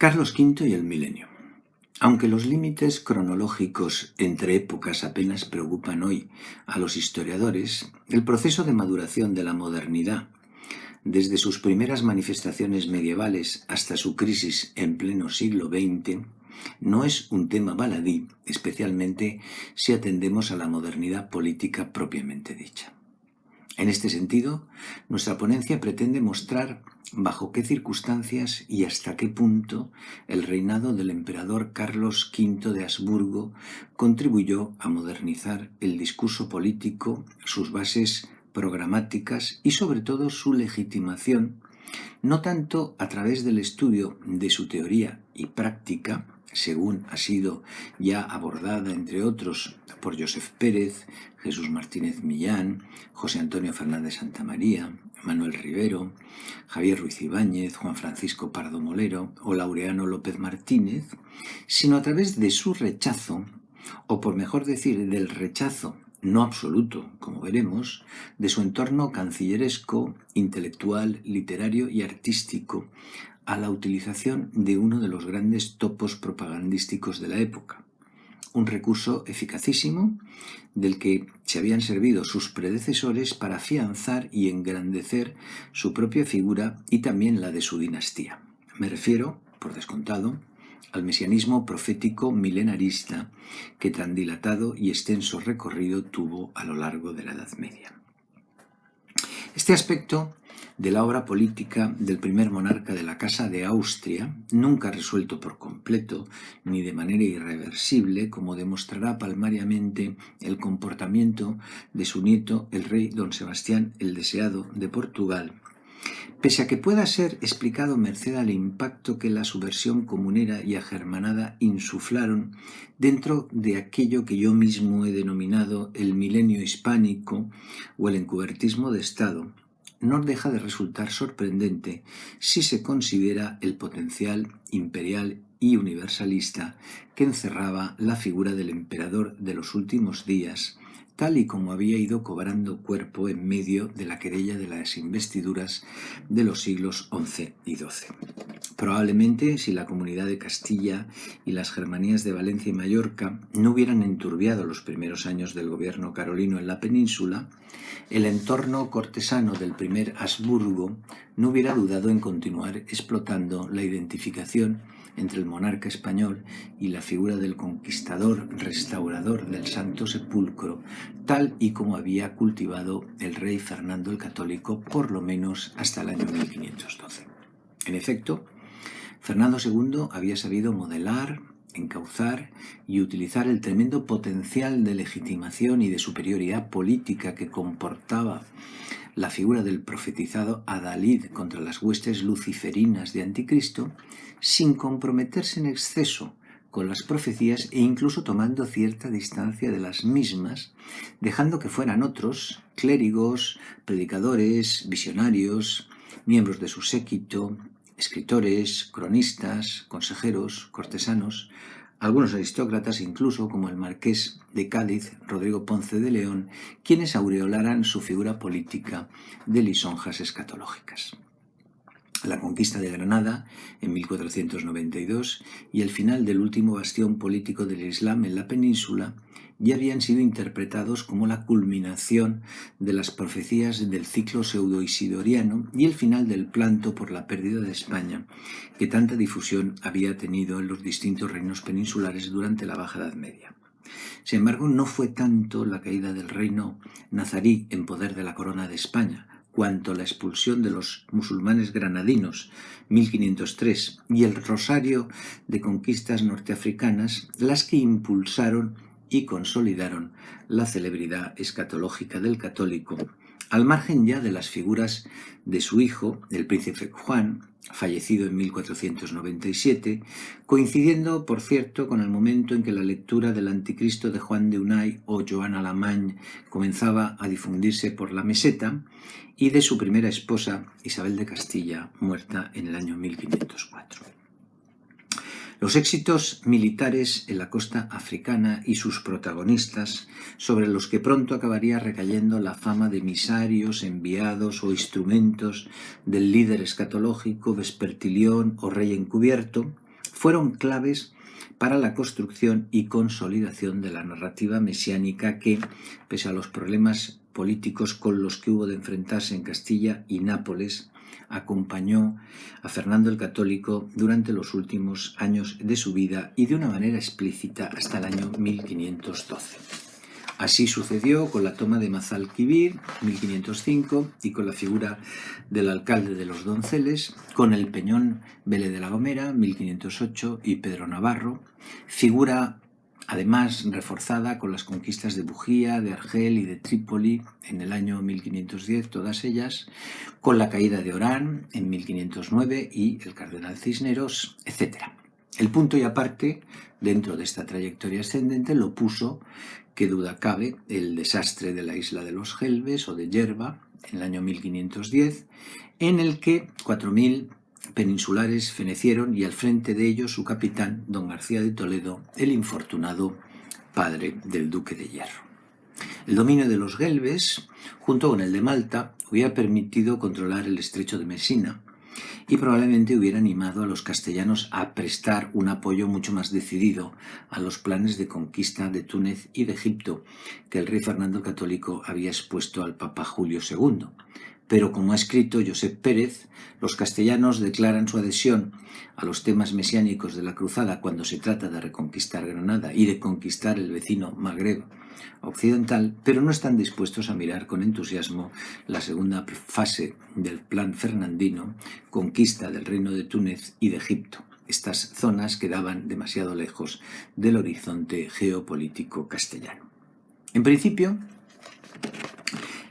Carlos V y el milenio. Aunque los límites cronológicos entre épocas apenas preocupan hoy a los historiadores, el proceso de maduración de la modernidad, desde sus primeras manifestaciones medievales hasta su crisis en pleno siglo XX, no es un tema baladí, especialmente si atendemos a la modernidad política propiamente dicha. En este sentido, nuestra ponencia pretende mostrar bajo qué circunstancias y hasta qué punto el reinado del emperador Carlos V de Habsburgo contribuyó a modernizar el discurso político, sus bases programáticas y sobre todo su legitimación, no tanto a través del estudio de su teoría y práctica, según ha sido ya abordada, entre otros, por Josep Pérez, Jesús Martínez Millán, José Antonio Fernández Santamaría, Manuel Rivero, Javier Ruiz Ibáñez, Juan Francisco Pardo Molero o Laureano López Martínez, sino a través de su rechazo, o por mejor decir, del rechazo no absoluto, como veremos, de su entorno cancilleresco, intelectual, literario y artístico, a la utilización de uno de los grandes topos propagandísticos de la época, un recurso eficacísimo del que se habían servido sus predecesores para afianzar y engrandecer su propia figura y también la de su dinastía. Me refiero, por descontado, al mesianismo profético milenarista que tan dilatado y extenso recorrido tuvo a lo largo de la Edad Media. Este aspecto de la obra política del primer monarca de la Casa de Austria, nunca resuelto por completo ni de manera irreversible, como demostrará palmariamente el comportamiento de su nieto, el rey don Sebastián el Deseado de Portugal, pese a que pueda ser explicado merced al impacto que la subversión comunera y agermanada insuflaron dentro de aquello que yo mismo he denominado el milenio hispánico o el encubertismo de Estado, no deja de resultar sorprendente si se considera el potencial imperial y universalista que encerraba la figura del emperador de los últimos días, tal y como había ido cobrando cuerpo en medio de la querella de las investiduras de los siglos XI y XII. Probablemente, si la Comunidad de Castilla y las Germanías de Valencia y Mallorca no hubieran enturbiado los primeros años del gobierno carolino en la península, el entorno cortesano del primer Habsburgo no hubiera dudado en continuar explotando la identificación entre el monarca español y la figura del conquistador restaurador del Santo Sepulcro, tal y como había cultivado el rey Fernando el Católico por lo menos hasta el año 1512. En efecto, Fernando II había sabido modelar, encauzar y utilizar el tremendo potencial de legitimación y de superioridad política que comportaba la figura del profetizado adalid contra las huestes luciferinas de Anticristo, sin comprometerse en exceso con las profecías e incluso tomando cierta distancia de las mismas, dejando que fueran otros, clérigos, predicadores, visionarios, miembros de su séquito, escritores, cronistas, consejeros, cortesanos, algunos aristócratas incluso, como el marqués de Cádiz, Rodrigo Ponce de León, quienes aureolaran su figura política de lisonjas escatológicas. La conquista de Granada en 1492 y el final del último bastión político del Islam en la península ya habían sido interpretados como la culminación de las profecías del ciclo pseudo-isidoriano y el final del planto por la pérdida de España, que tanta difusión había tenido en los distintos reinos peninsulares durante la Baja Edad Media. Sin embargo, no fue tanto la caída del reino nazarí en poder de la corona de España, cuanto la expulsión de los musulmanes granadinos, 1503, y el rosario de conquistas norteafricanas, las que impulsaron y consolidaron la celebridad escatológica del católico, al margen ya de las figuras de su hijo, el príncipe Juan, fallecido en 1497, coincidiendo, por cierto, con el momento en que la lectura del Anticristo de Juan de Unay o Joan Alemany comenzaba a difundirse por la meseta, y de su primera esposa, Isabel de Castilla, muerta en el año 1504. Los éxitos militares en la costa africana y sus protagonistas, sobre los que pronto acabaría recayendo la fama de emisarios, enviados o instrumentos del líder escatológico, Vespertilión o rey encubierto, fueron claves para la construcción y consolidación de la narrativa mesiánica que, pese a los problemas políticos con los que hubo de enfrentarse en Castilla y Nápoles, acompañó a Fernando el Católico durante los últimos años de su vida y de una manera explícita hasta el año 1512. Así sucedió con la toma de Mazalquivir, 1505, y con la figura del alcalde de los Donceles, con el Peñón Vélez de la Gomera, 1508, y Pedro Navarro, figura además reforzada con las conquistas de Bujía, de Argel y de Trípoli en el año 1510, todas ellas, con la caída de Orán en 1509 y el cardenal Cisneros, etc. El punto y aparte, dentro de esta trayectoria ascendente, lo puso, qué duda cabe, el desastre de la isla de los Gelbes o de Yerba en el año 1510, en el que 4.000 peninsulares fenecieron y al frente de ellos su capitán, don García de Toledo, el infortunado padre del duque de Hierro. El dominio de los Gelbes, junto con el de Malta, hubiera permitido controlar el estrecho de Mesina y probablemente hubiera animado a los castellanos a prestar un apoyo mucho más decidido a los planes de conquista de Túnez y de Egipto que el rey Fernando el Católico había expuesto al Papa Julio II. Pero, como ha escrito Josep Pérez, los castellanos declaran su adhesión a los temas mesiánicos de la cruzada cuando se trata de reconquistar Granada y de conquistar el vecino Magreb occidental, pero no están dispuestos a mirar con entusiasmo la segunda fase del plan fernandino, conquista del reino de Túnez y de Egipto. Estas zonas quedaban demasiado lejos del horizonte geopolítico castellano. En principio,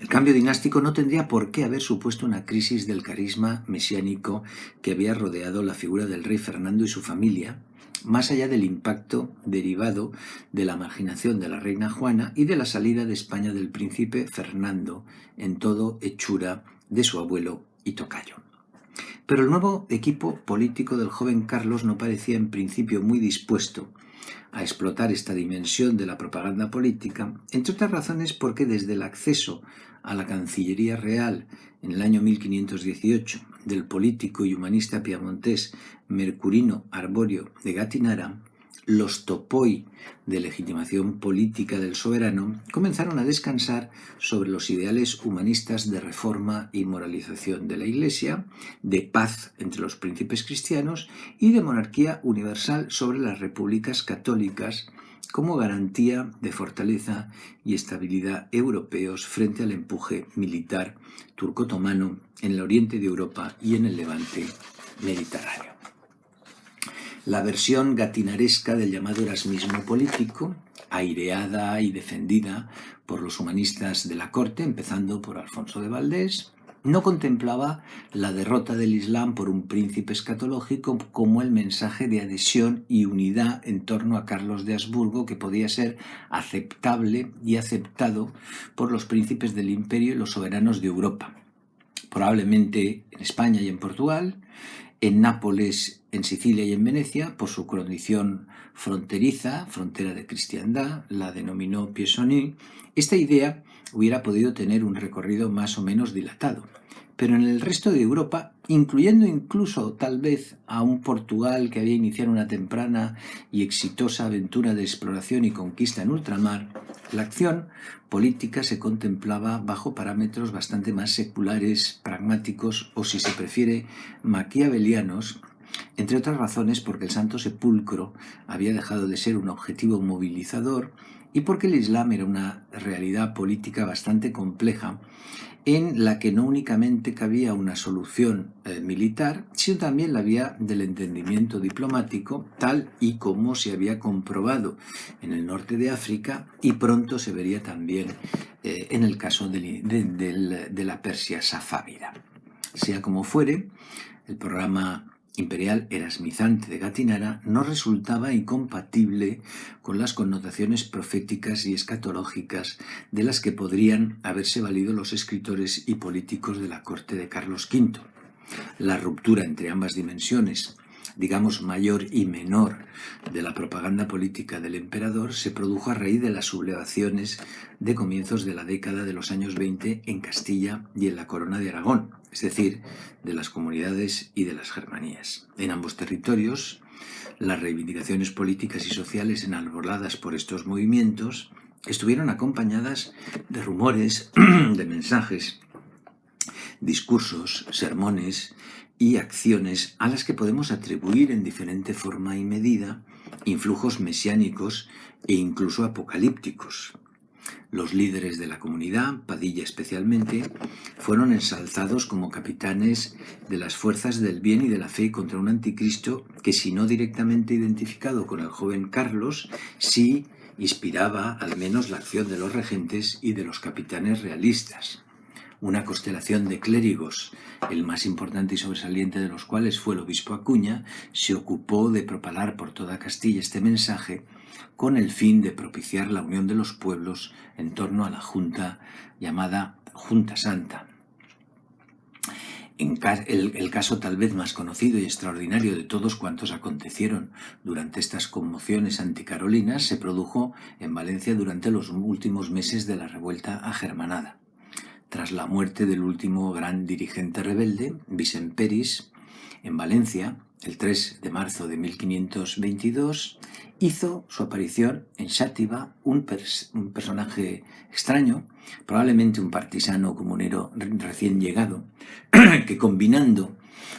el cambio dinástico no tendría por qué haber supuesto una crisis del carisma mesiánico que había rodeado la figura del rey Fernando y su familia, más allá del impacto derivado de la marginación de la reina Juana y de la salida de España del príncipe Fernando, en todo hechura de su abuelo y tocayo. Pero el nuevo equipo político del joven Carlos no parecía en principio muy dispuesto a explotar esta dimensión de la propaganda política, entre otras razones porque desde el acceso a la Cancillería Real en el año 1518 del político y humanista piamontés Mercurino Arborio de Gattinara, los topoi de legitimación política del soberano comenzaron a descansar sobre los ideales humanistas de reforma y moralización de la Iglesia, de paz entre los príncipes cristianos y de monarquía universal sobre las repúblicas católicas como garantía de fortaleza y estabilidad europeos frente al empuje militar turco-otomano en el oriente de Europa y en el levante mediterráneo. La versión gatinaresca del llamado erasmismo político, aireada y defendida por los humanistas de la corte, empezando por Alfonso de Valdés, no contemplaba la derrota del Islam por un príncipe escatológico como el mensaje de adhesión y unidad en torno a Carlos de Habsburgo que podía ser aceptable y aceptado por los príncipes del imperio y los soberanos de Europa. Probablemente en España y en Portugal, en Nápoles, en Sicilia y en Venecia, por su condición fronteriza, frontera de cristiandad, la denominó Piesoni, esta idea hubiera podido tener un recorrido más o menos dilatado. Pero en el resto de Europa, incluyendo incluso tal vez a un Portugal que había iniciado una temprana y exitosa aventura de exploración y conquista en ultramar, la acción política se contemplaba bajo parámetros bastante más seculares, pragmáticos o, si se prefiere, maquiavelianos, entre otras razones porque el Santo Sepulcro había dejado de ser un objetivo movilizador y porque el Islam era una realidad política bastante compleja en la que no únicamente cabía una solución militar, sino también la vía del entendimiento diplomático, tal y como se había comprobado en el norte de África y pronto se vería también en el caso de la Persia safávida. Sea como fuere, el programa imperial erasmizante de Gattinara no resultaba incompatible con las connotaciones proféticas y escatológicas de las que podrían haberse valido los escritores y políticos de la corte de Carlos V. La ruptura entre ambas dimensiones, digamos mayor y menor, de la propaganda política del emperador se produjo a raíz de las sublevaciones de comienzos de la década de los años 20 en Castilla y en la Corona de Aragón, es decir, de las comunidades y de las Germanías. En ambos territorios, Las reivindicaciones políticas y sociales enarboladas por estos movimientos estuvieron acompañadas de rumores, de mensajes, discursos, sermones y acciones a las que podemos atribuir en diferente forma y medida influjos mesiánicos e incluso apocalípticos. Los líderes de la comunidad, Padilla especialmente, fueron ensalzados como capitanes de las fuerzas del bien y de la fe contra un anticristo que, si no directamente identificado con el joven Carlos, sí inspiraba al menos la acción de los regentes y de los capitanes realistas. Una constelación de clérigos, el más importante y sobresaliente de los cuales fue el obispo Acuña, se ocupó de propalar por toda Castilla este mensaje con el fin de propiciar la unión de los pueblos en torno a la junta llamada Junta Santa. El caso tal vez más conocido y extraordinario de todos cuantos acontecieron durante estas conmociones anticarolinas se produjo en Valencia durante los últimos meses de la revuelta agermanada. Tras la muerte del último gran dirigente rebelde, Vicent Peris, en Valencia, el 3 de marzo de 1522, hizo su aparición en Xàtiva un personaje extraño, probablemente un partisano comunero recién llegado, que combinando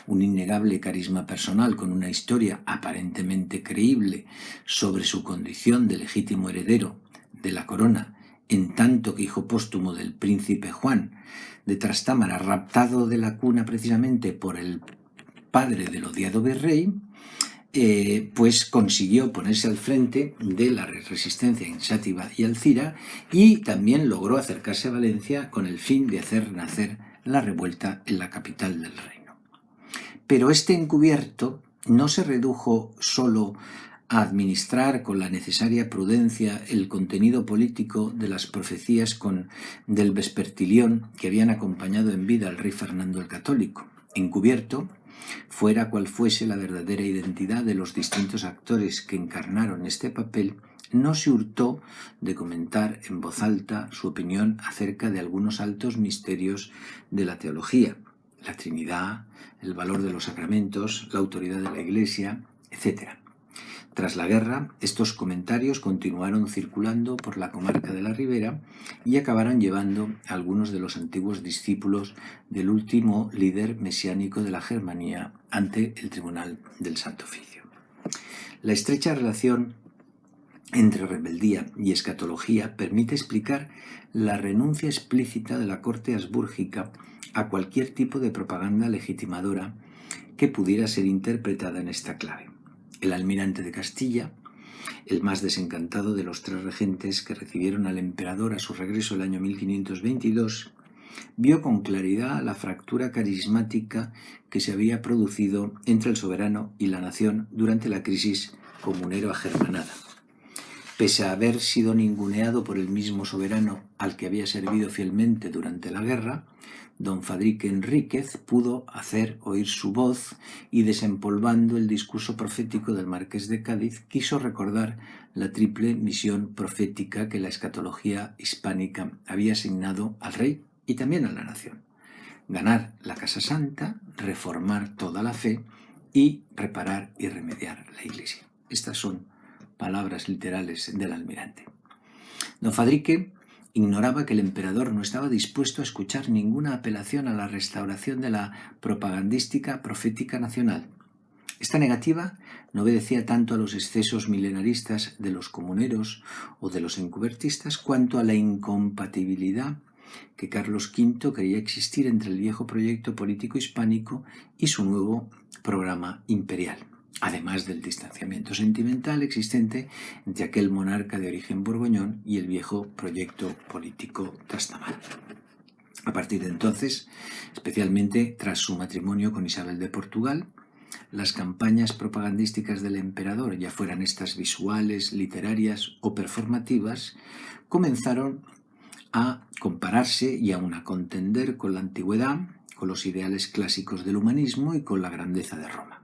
un innegable carisma personal con una historia aparentemente creíble sobre su condición de legítimo heredero de la corona, en tanto que hijo póstumo del príncipe Juan de Trastámara, raptado de la cuna precisamente por el padre del odiado virrey, pues consiguió ponerse al frente de la resistencia en Xàtiva y Alcira y también logró acercarse a Valencia con el fin de hacer nacer la revuelta en la capital del reino. Pero este encubierto no se redujo solo a administrar con la necesaria prudencia el contenido político de las profecías del vespertilión que habían acompañado en vida al rey Fernando el Católico. Encubierto, fuera cual fuese la verdadera identidad de los distintos actores que encarnaron este papel, no se hurtó de comentar en voz alta su opinión acerca de algunos altos misterios de la teología, la Trinidad, el valor de los sacramentos, la autoridad de la Iglesia, etc. Tras la guerra, estos comentarios continuaron circulando por la comarca de la Ribera y acabaron llevando a algunos de los antiguos discípulos del último líder mesiánico de la Germanía ante el Tribunal del Santo Oficio. La estrecha relación entre rebeldía y escatología permite explicar la renuncia explícita de la corte habsbúrgica a cualquier tipo de propaganda legitimadora que pudiera ser interpretada en esta clave. El almirante de Castilla, el más desencantado de los tres regentes que recibieron al emperador a su regreso el año 1522, vio con claridad la fractura carismática que se había producido entre el soberano y la nación durante la crisis comunero-agermanada. Pese a haber sido ninguneado por el mismo soberano al que había servido fielmente durante la guerra, don Fadrique Enríquez pudo hacer oír su voz y, desempolvando el discurso profético del marqués de Cádiz, quiso recordar la triple misión profética que la escatología hispánica había asignado al rey y también a la nación: ganar la Casa Santa, reformar toda la fe y reparar y remediar la Iglesia. Estas son palabras literales del almirante. Don Fadrique ignoraba que el emperador no estaba dispuesto a escuchar ninguna apelación a la restauración de la propagandística profética nacional. Esta negativa no obedecía tanto a los excesos milenaristas de los comuneros o de los encubertistas cuanto a la incompatibilidad que Carlos V creía existir entre el viejo proyecto político hispánico y su nuevo programa imperial, además del distanciamiento sentimental existente entre aquel monarca de origen borgoñón y el viejo proyecto político trastamara. A partir de entonces, especialmente tras su matrimonio con Isabel de Portugal, las campañas propagandísticas del emperador, ya fueran estas visuales, literarias o performativas, comenzaron a compararse y aún a contender con la antigüedad, con los ideales clásicos del humanismo y con la grandeza de Roma.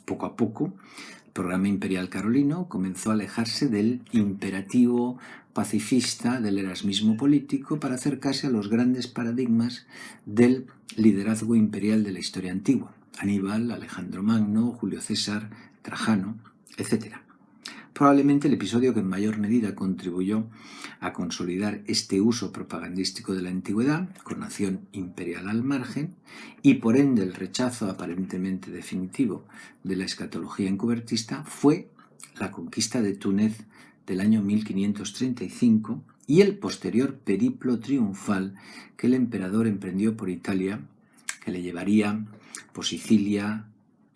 Poco a poco, el programa imperial carolino comenzó a alejarse del imperativo pacifista del erasmismo político para acercarse a los grandes paradigmas del liderazgo imperial de la historia antigua: Aníbal, Alejandro Magno, Julio César, Trajano, etc. Probablemente el episodio que en mayor medida contribuyó a consolidar este uso propagandístico de la antigüedad, con nación imperial al margen, y por ende el rechazo aparentemente definitivo de la escatología encubertista, fue la conquista de Túnez del año 1535 y el posterior periplo triunfal que el emperador emprendió por Italia, que le llevaría por Sicilia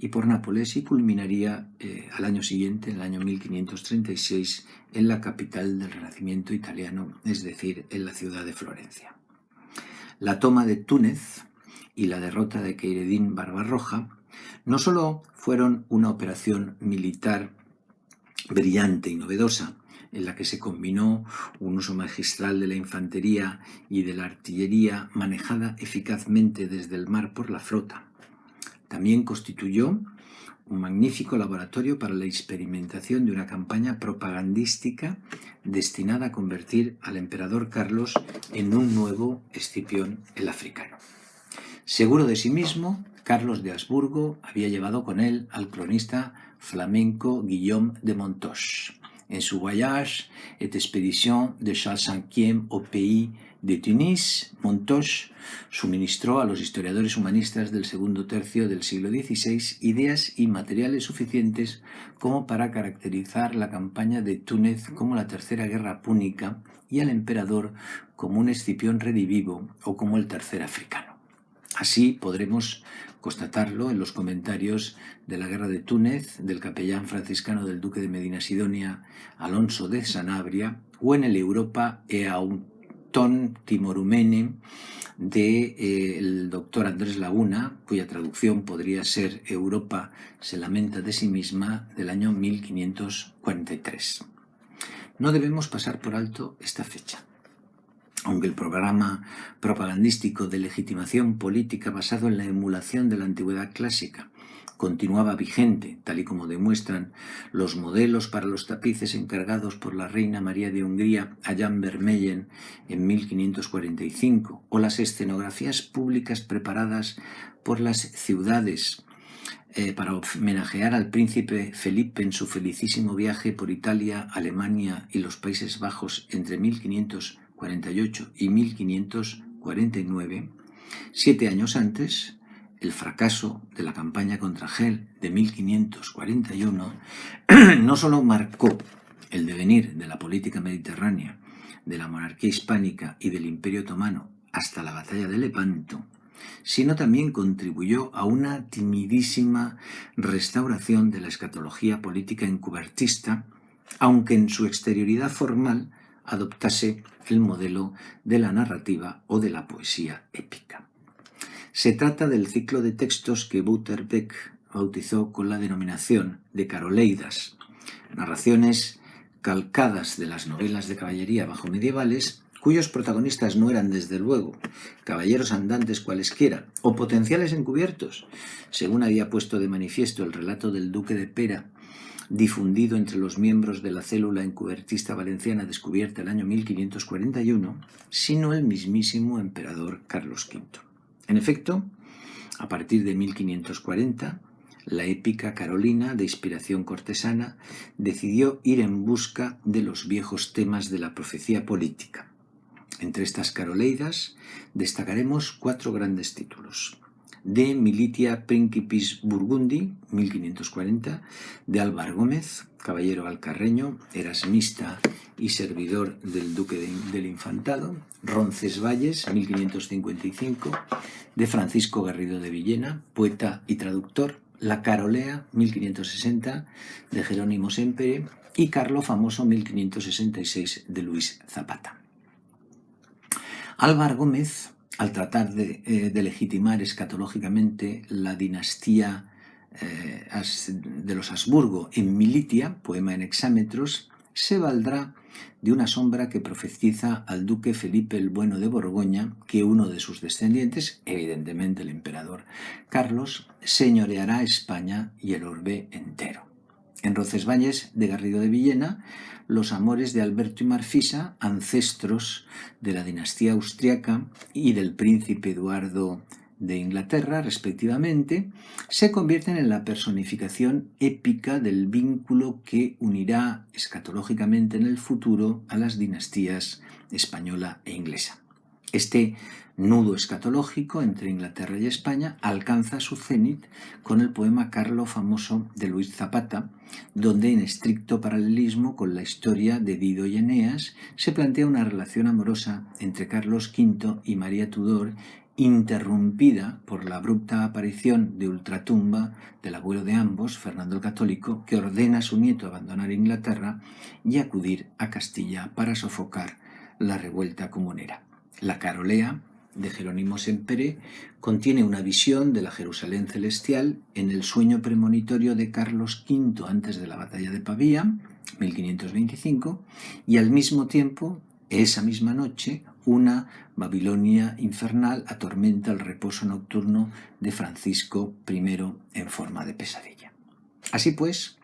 y por Nápoles y culminaría al año siguiente, en el año 1536, en la capital del Renacimiento italiano, es decir, en la ciudad de Florencia. La toma de Túnez y la derrota de Kheireddin Barbarroja no solo fueron una operación militar brillante y novedosa, en la que se combinó un uso magistral de la infantería y de la artillería manejada eficazmente desde el mar por la flota. También constituyó un magnífico laboratorio para la experimentación de una campaña propagandística destinada a convertir al emperador Carlos en un nuevo Escipión el africano. Seguro de sí mismo, Carlos de Habsburgo había llevado con él al cronista flamenco Guillaume de Montoche. En su Voyage et expédition de Charles V au pays de Tunis, Montoche suministró a los historiadores humanistas del segundo tercio del siglo XVI ideas y materiales suficientes como para caracterizar la campaña de Túnez como la Tercera Guerra Púnica y al emperador como un Escipión redivivo o como el tercer africano. Así podremos constatarlo en los comentarios de la Guerra de Túnez del capellán franciscano del duque de Medina Sidonia, Alonso de Sanabria, o en el Europa e Auton Timorumene del doctor Andrés Laguna, cuya traducción podría ser Europa se lamenta de sí misma, del año 1543. No debemos pasar por alto esta fecha. Aunque el programa propagandístico de legitimación política basado en la emulación de la antigüedad clásica continuaba vigente, tal y como demuestran los modelos para los tapices encargados por la reina María de Hungría a Jan Vermeyen en 1545, o las escenografías públicas preparadas por las ciudades para homenajear al príncipe Felipe en su felicísimo viaje por Italia, Alemania y los Países Bajos entre 1548 y 1549, 7 años antes, el fracaso de la campaña contra Gel de 1541 no solo marcó el devenir de la política mediterránea, de la monarquía hispánica y del Imperio Otomano hasta la batalla de Lepanto, sino también contribuyó a una timidísima restauración de la escatología política encubertista, aunque en su exterioridad formal adoptase el modelo de la narrativa o de la poesía épica. Se trata del ciclo de textos que Butterbeck bautizó con la denominación de Caroleidas, narraciones calcadas de las novelas de caballería bajomedievales, cuyos protagonistas no eran, desde luego, caballeros andantes cualesquiera o potenciales encubiertos, según había puesto de manifiesto el relato del duque de Pera, difundido entre los miembros de la célula encubertista valenciana descubierta el año 1541, sino el mismísimo emperador Carlos V. En efecto, a partir de 1540, la épica carolina, de inspiración cortesana, decidió ir en busca de los viejos temas de la profecía política. Entre estas caroleidas destacaremos 4 grandes títulos: De Militia Principis Burgundi, 1540, de Álvar Gómez, caballero alcarreño, erasmista y servidor del duque del Infantado; Roncesvalles, 1555, de Francisco Garrido de Villena, poeta y traductor; La Carolea, 1560, de Jerónimo Sempere; y Carlo Famoso, 1566, de Luis Zapata. Álvar Gómez, al tratar de legitimar escatológicamente la dinastía de los Habsburgo en Militia, poema en hexámetros, se valdrá de una sombra que profetiza al duque Felipe el Bueno de Borgoña que uno de sus descendientes, evidentemente el emperador Carlos, señoreará España y el orbe entero. En Roncesvalles, de Garrido de Villena, los amores de Alberto y Marfisa, ancestros de la dinastía austriaca y del príncipe Eduardo de Inglaterra, respectivamente, se convierten en la personificación épica del vínculo que unirá escatológicamente en el futuro a las dinastías española e inglesa. Este nudo escatológico entre Inglaterra y España alcanza su cenit con el poema Carlo famoso de Luis Zapata, donde en estricto paralelismo con la historia de Dido y Eneas se plantea una relación amorosa entre Carlos V y María Tudor, interrumpida por la abrupta aparición de ultratumba del abuelo de ambos, Fernando el Católico, que ordena a su nieto abandonar Inglaterra y acudir a Castilla para sofocar la revuelta comunera. La Carolea, de Jerónimo Semperé, contiene una visión de la Jerusalén celestial en el sueño premonitorio de Carlos V antes de la batalla de Pavía, 1525, y al mismo tiempo, esa misma noche, una Babilonia infernal atormenta el reposo nocturno de Francisco I en forma de pesadilla. Así pues,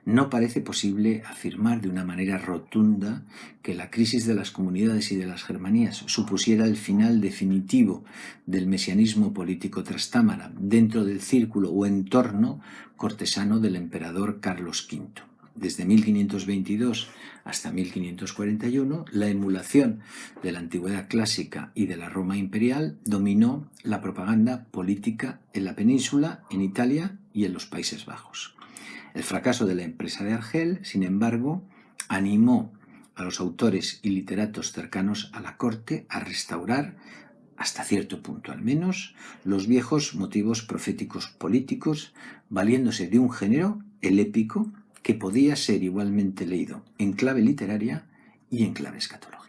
no parece posible afirmar de una manera rotunda que la crisis de las comunidades y de las germanías supusiera el final definitivo del mesianismo político trastámara dentro del círculo o entorno cortesano del emperador Carlos V. Desde 1522 hasta 1541, la emulación de la antigüedad clásica y de la Roma imperial dominó la propaganda política en la península, en Italia y en los Países Bajos. El fracaso de la empresa de Argel, sin embargo, animó a los autores y literatos cercanos a la corte a restaurar, hasta cierto punto al menos, los viejos motivos proféticos políticos, valiéndose de un género, el épico, que podía ser igualmente leído en clave literaria y en clave escatológica.